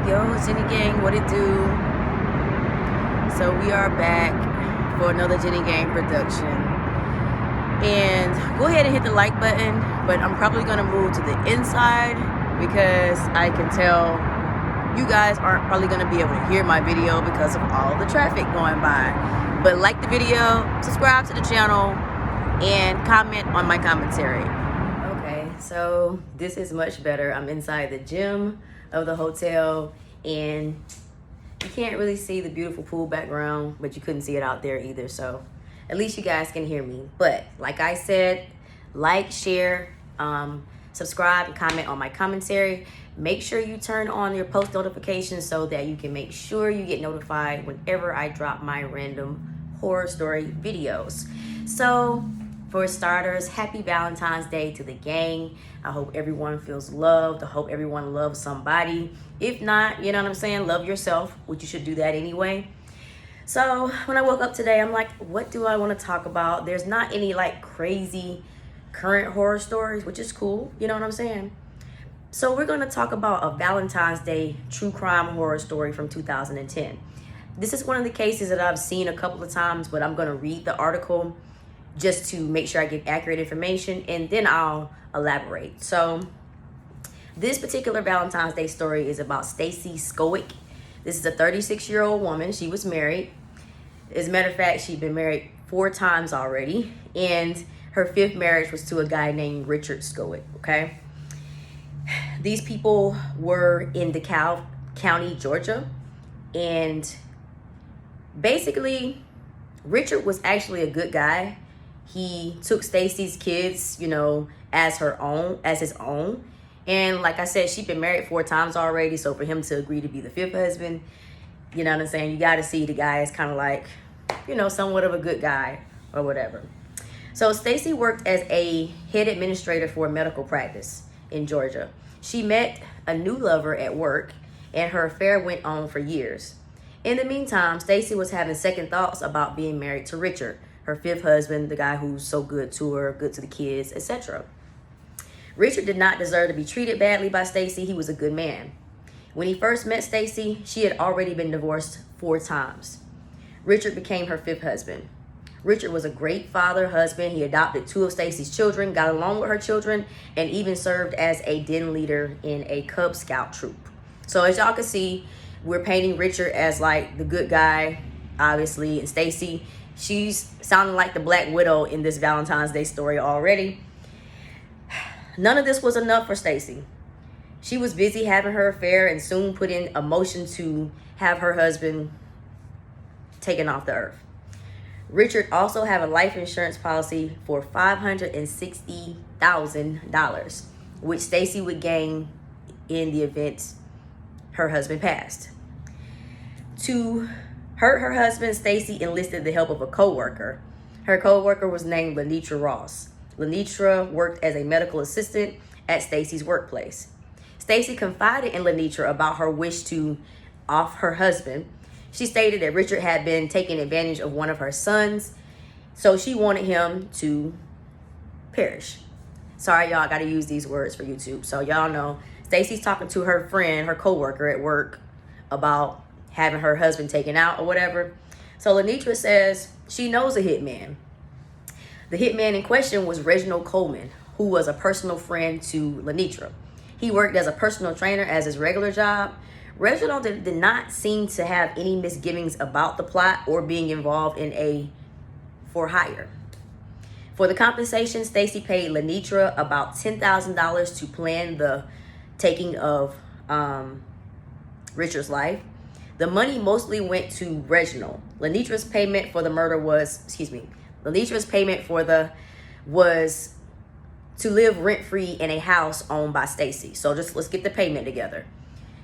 Yo, Jenny Gang, what it do? So we are back for another Jenny Gang production. And go ahead and hit the like button, but I'm probably gonna move to the inside because I can tell you guys aren't probably gonna be able to hear my video because of all the traffic going by. But like the video, subscribe to the channel, and comment on my commentary. Okay, so this is much better. I'm inside the gym of the hotel, and you can't really see the beautiful pool background, but you couldn't see it out there either, so at least you guys can hear me. But like I said, like, share, subscribe, and comment on my commentary. Make sure you turn on your post notifications so that you can make sure you get notified whenever I drop my random horror story videos. So for starters, happy Valentine's Day to the gang. I hope everyone feels loved. I hope everyone loves somebody. If not, you know what I'm saying, love yourself, which you should do that anyway. So when I woke up today, I'm like, what do I want to talk about? There's not any like crazy current horror stories, which is cool. You know what I'm saying? So we're going to talk about a Valentine's Day true crime horror story from 2010. This is one of the cases that I've seen a couple of times, but I'm going to read the article just to make sure I get accurate information, and then I'll elaborate. So this particular Valentine's Day story is about Stacy Schoeck. This is a 36-year-old woman. She was married. As a matter of fact, she'd been married 4 times already, and her 5th marriage was to a guy named Richard Schoeck, okay? These people were in DeKalb County, Georgia, and basically, Richard was actually a good guy. He took Stacy's kids, you know, as his own. And like I said, she'd been married 4 times already. So for him to agree to be the 5th husband, you know what I'm saying? You got to see the guy as kind of like, you know, somewhat of a good guy or whatever. So Stacy worked as a head administrator for a medical practice in Georgia. She met a new lover at work, and her affair went on for years. In the meantime, Stacy was having second thoughts about being married to Richard, her 5th husband, the guy who's so good to her, good to the kids, etc. Richard did not deserve to be treated badly by Stacy. He was a good man. When he first met Stacy, she had already been divorced 4 times. Richard became her 5th husband. Richard was a great father, husband. He adopted 2 of Stacy's children, got along with her children, and even served as a den leader in a Cub Scout troop. So as y'all can see, we're painting Richard as like the good guy, obviously, and Stacy, she's sounding like the Black Widow in this Valentine's Day story already. None of this was enough for Stacy. She was busy having her affair and soon put in a motion to have her husband taken off the earth. Richard also had a life insurance policy for $560,000, which Stacy would gain in the event her husband passed. To hurt her husband, Stacy enlisted the help of a co-worker. Her co-worker was named Lenitra Ross. Lenitra worked as a medical assistant at Stacy's workplace. Stacy confided in Lenitra about her wish to off her husband. She stated that Richard had been taking advantage of one of her sons, so she wanted him to perish. Sorry, y'all, I gotta use these words for YouTube. So y'all know, Stacy's talking to her friend, her co-worker at work, about having her husband taken out or whatever. So Lenitra says she knows a hitman. The hitman in question was Reginald Coleman, who was a personal friend to Lenitra. He worked as a personal trainer as his regular job. Reginald did not seem to have any misgivings about the plot or being involved in a for hire. For the compensation, Stacy paid Lenitra about $10,000 to plan the taking of Richard's life. The money mostly went to Reginald. Lenitra's payment for the murder was, was to live rent-free in a house owned by Stacy. So just let's get the payment together.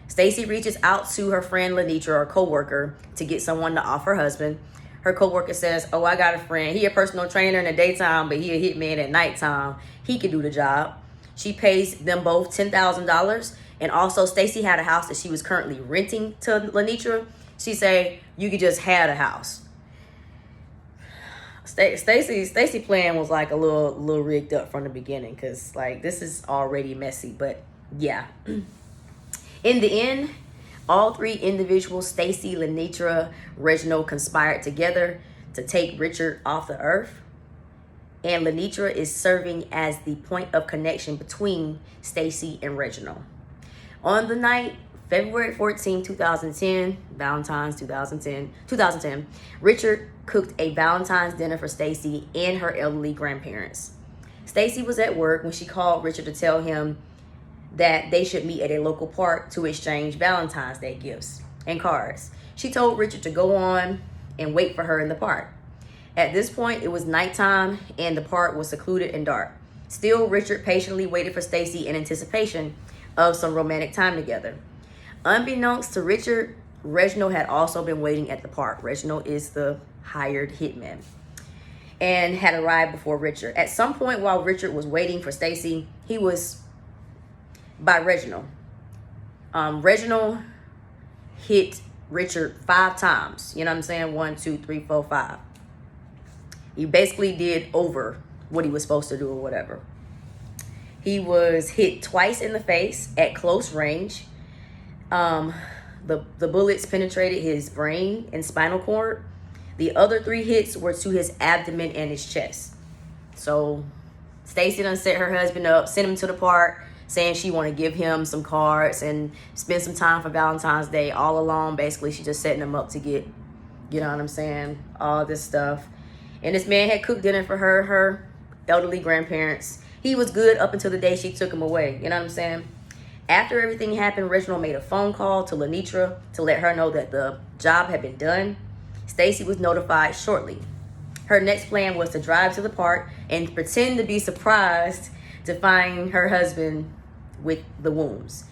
Stacy reaches out to her friend Lenitra, or co-worker, to get someone to off her husband. Her co-worker says, oh, I got a friend. He a personal trainer in the daytime, but he a hitman at nighttime. He could do the job. She pays them both $10,000. And also, Stacy had a house that she was currently renting to Lenitra. She said, you could just have a house. Stacy plan was like a little rigged up from the beginning, because like this is already messy. But yeah, in the end, All three individuals, Stacy, Lenitra, Reginald, conspired together to take Richard off the earth. And Lenitra is serving as the point of connection between Stacy and Reginald. On the night, February 14, 2010, Valentine's 2010, Richard cooked a Valentine's dinner for Stacy and her elderly grandparents. Stacy was at work when she called Richard to tell him that they should meet at a local park to exchange Valentine's Day gifts and cards. She told Richard to go on and wait for her in the park. At this point, it was nighttime and the park was secluded and dark. Still, Richard patiently waited for Stacy in anticipation of some romantic time together. Unbeknownst to Richard, Reginald had also been waiting at the park. Reginald is the hired hitman and had arrived before Richard. At some point while Richard was waiting for Stacy, he was by Reginald. Reginald hit Richard 5 times. You know what I'm saying? 1, 2, 3, 4, 5. He basically did over what he was supposed to do or whatever. He was hit twice in the face at close range. The bullets penetrated his brain and spinal cord. The other 3 hits were to his abdomen and his chest. So Stacy done set her husband up, sent him to the park, saying she want to give him some cards and spend some time for Valentine's Day. All along, basically, she just setting him up to get, you know what I'm saying, all this stuff. And this man had cooked dinner for her elderly grandparents. He was good up until the day she took him away. You know what I'm saying? After everything happened, Reginald made a phone call to Lenitra to let her know that the job had been done. Stacy was notified shortly. Her next plan was to drive to the park and pretend to be surprised to find her husband with the wounds.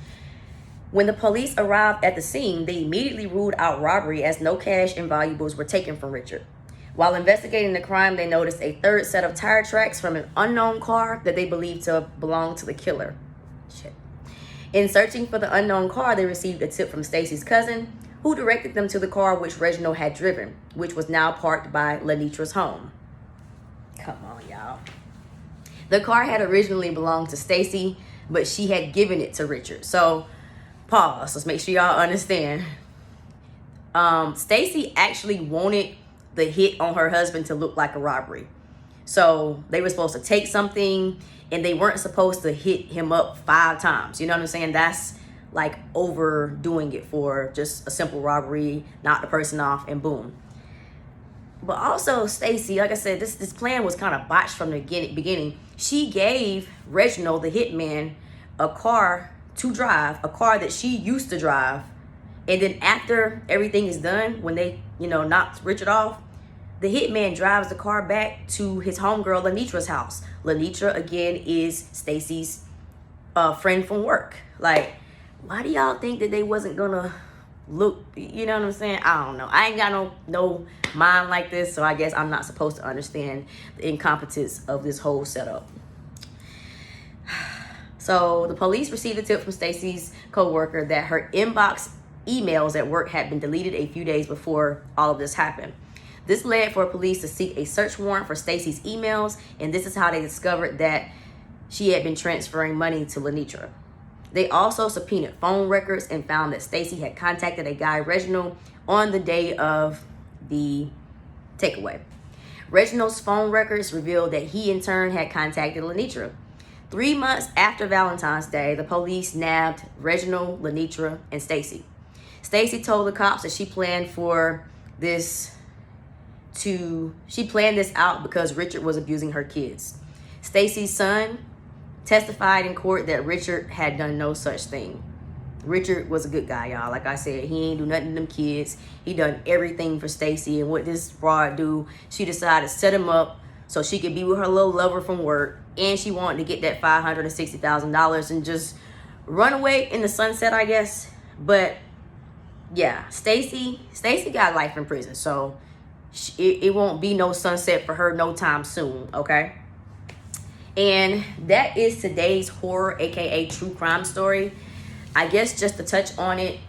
When the police arrived at the scene, they immediately ruled out robbery as no cash and valuables were taken from Richard. While investigating the crime, they noticed a 3rd set of tire tracks from an unknown car that they believed to belong to the killer. Shit. In searching for the unknown car, they received a tip from Stacy's cousin, who directed them to the car which Reginald had driven, which was now parked by Lenitra's home. Come on, y'all. The car had originally belonged to Stacy, but she had given it to Richard. So, pause. Let's make sure y'all understand. Stacy actually wanted the hit on her husband to look like a robbery. So they were supposed to take something and they weren't supposed to hit him up 5 times. You know what I'm saying? That's like overdoing it for just a simple robbery, knock the person off and boom. But also Stacy, like I said, this plan was kind of botched from the beginning. She gave Reginald, the hitman, a car to drive, a car that she used to drive. And then after everything is done, when they, knocked Richard off, the hitman drives the car back to his homegirl Lenitra's house. Lenitra, again, is Stacy's friend from work. Like, why do y'all think that they wasn't gonna look, you know what I'm saying? I don't know. I ain't got no mind like this, so I guess I'm not supposed to understand the incompetence of this whole setup. So the police received a tip from Stacy's co-worker that her inbox emails at work had been deleted a few days before all of this happened. This led for police to seek a search warrant for Stacy's emails, and this is how they discovered that she had been transferring money to Lenitra. They also subpoenaed phone records and found that Stacy had contacted a guy, Reginald, on the day of the takeaway. Reginald's phone records revealed that he in turn had contacted Lenitra. 3 months after Valentine's Day, the police nabbed Reginald, Lenitra, and Stacy. Stacy told the cops that she planned this out because Richard was abusing her kids. Stacy's son testified in court that Richard had done no such thing. Richard was a good guy, y'all. Like I said, he ain't do nothing to them kids. He done everything for Stacy. And what this broad do, she decided to set him up so she could be with her little lover from work. And she wanted to get that $560,000 and just run away in the sunset, I guess. But yeah, Stacy got life in prison. So it won't be no sunset for her no time soon, okay? And that is today's horror, aka true crime story. I guess just to touch on it,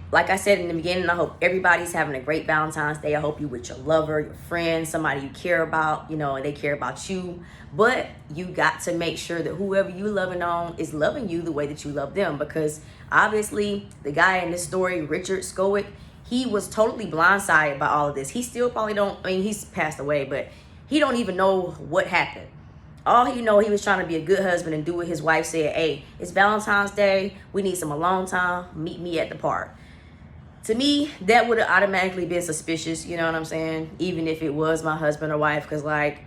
like I said in the beginning, I hope everybody's having a great Valentine's Day. I hope you with your lover, your friend, somebody you care about, you know, and they care about you. But you got to make sure that whoever you loving on is loving you the way that you love them, because obviously the guy in this story, Richard Schoeck, he was totally blindsided by all of this. He still probably don't, I mean, he's passed away, but he don't even know what happened. All he know, he was trying to be a good husband and do what his wife said. Hey, it's Valentine's Day. We need some alone time. Meet me at the park. To me, that would have automatically been suspicious. You know what I'm saying? Even if it was my husband or wife. Because, like,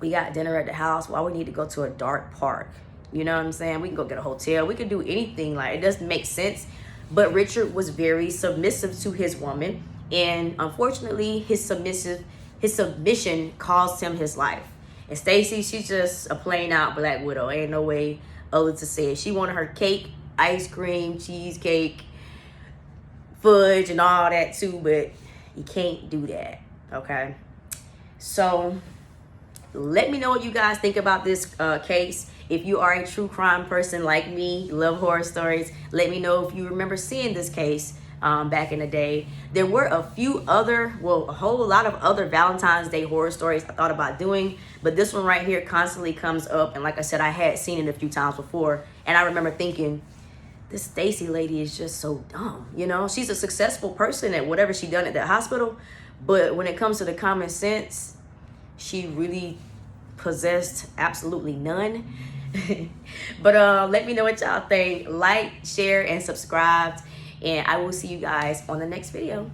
we got dinner at the house. Why we need to go to a dark park? You know what I'm saying? We can go get a hotel. We can do anything. Like, it doesn't make sense. But Richard was very submissive to his woman. And unfortunately, his submission cost him his life. And Stacy, she's just a plain out Black Widow. Ain't no way other to say it. She wanted her cake, ice cream, cheesecake, fudge, and all that too, but you can't do that, okay? So let me know what you guys think about this case. If you are a true crime person like me, love horror stories, let me know if you remember seeing this case back in the day. There were a few other, well, a whole lot of other Valentine's Day horror stories I thought about doing, but this one right here constantly comes up. And like I said, I had seen it a few times before, and I remember thinking, this Stacy lady is just so dumb. You know, she's a successful person at whatever she done at that hospital, but when it comes to the common sense, she really possessed absolutely none. But let me know what y'all think. Like, share, and subscribe, and I will see you guys on the next video.